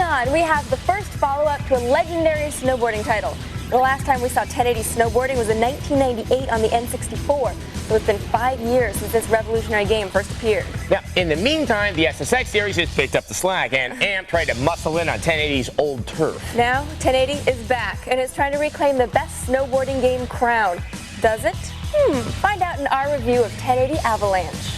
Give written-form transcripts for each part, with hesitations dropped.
on, we have the first follow-up to a legendary snowboarding title. The last time we saw 1080 snowboarding was in 1998 on the N64, so it's been 5 years since this revolutionary game first appeared. Now, in the meantime, the SSX series has picked up the slack, and AMP tried to muscle in on 1080's old turf. Now, 1080 is back, and is trying to reclaim the best snowboarding game crown. Does it? Find out in our review of 1080 Avalanche.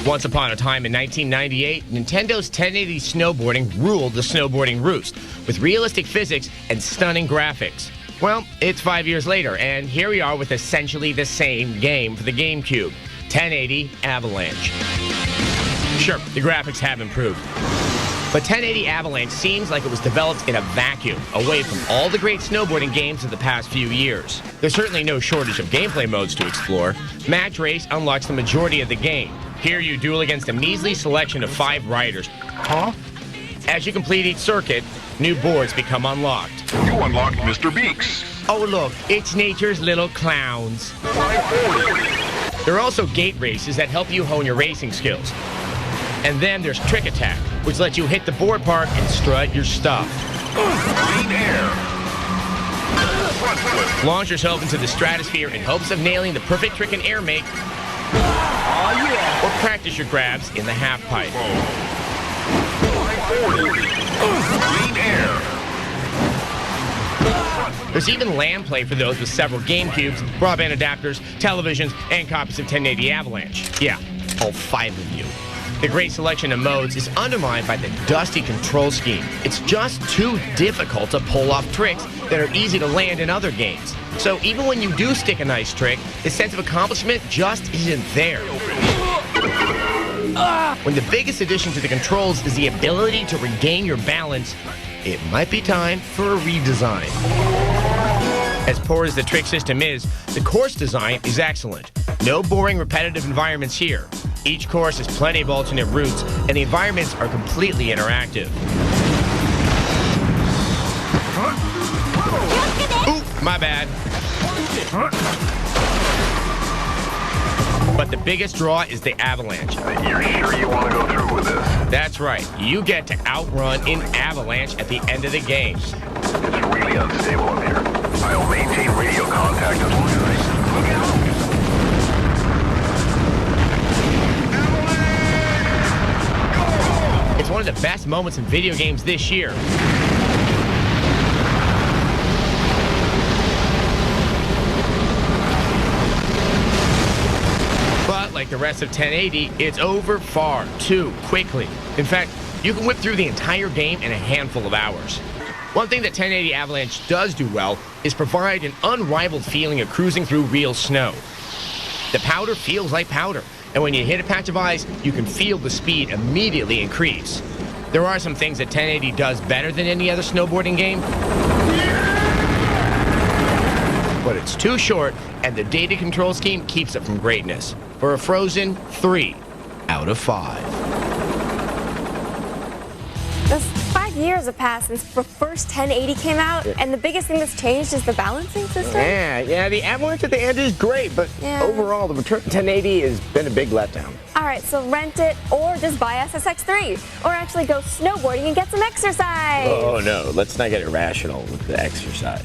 Once upon a time in 1998, Nintendo's 1080 snowboarding ruled the snowboarding roost, with realistic physics and stunning graphics. Well, it's 5 years later, and here we are with essentially the same game for the GameCube, 1080 Avalanche. Sure, the graphics have improved, but 1080 Avalanche seems like it was developed in a vacuum, away from all the great snowboarding games of the past few years. There's certainly no shortage of gameplay modes to explore. Match Race unlocks the majority of the game. Here you duel against a measly selection of 5 riders. As you complete each circuit, new boards become unlocked. You unlocked Mr. Beaks. Oh look, it's nature's little clowns. There are also gate races that help you hone your racing skills. And then there's Trick Attack, which lets you hit the board park and strut your stuff. Green air. Front flip. Launch yourself into the stratosphere in hopes of nailing the perfect trick and air make. Or practice your grabs in the half pipe. 540. Green air. There's even LAN play for those with several GameCubes, broadband adapters, televisions, and copies of 1080 Avalanche. Yeah, all 5 of you. The great selection of modes is undermined by the dusty control scheme. It's just too difficult to pull off tricks that are easy to land in other games. So even when you do stick a nice trick, the sense of accomplishment just isn't there. When the biggest addition to the controls is the ability to regain your balance, it might be time for a redesign. As poor as the trick system is, the course design is excellent. No boring, repetitive environments here. Each course has plenty of alternate routes, and the environments are completely interactive. Oop, my bad. But the biggest draw is the Avalanche. You're sure you want to go through with this? That's right. You get to outrun in Avalanche at the end of the game. It's really unstable up here. I'll maintain radio contact as long as I look out. It's one of the best moments in video games this year. But like the rest of 1080, it's over far too quickly. In fact, you can whip through the entire game in a handful of hours. One thing that 1080 Avalanche does do well is provide an unrivaled feeling of cruising through real snow. The powder feels like powder, and when you hit a patch of ice, you can feel the speed immediately increase. There are some things that 1080 does better than any other snowboarding game, but it's too short, and the data control scheme keeps it from greatness. For a frozen 3 out of 5. Those 5 years have passed since the first 1080 came out, and the biggest thing that's changed is the balancing system. Yeah, the Avalanche at the end is great, but overall, the return to 1080 has been a big letdown. All right, so rent it or just buy SSX3, or actually go snowboarding and get some exercise. Oh no, let's not get irrational with the exercise.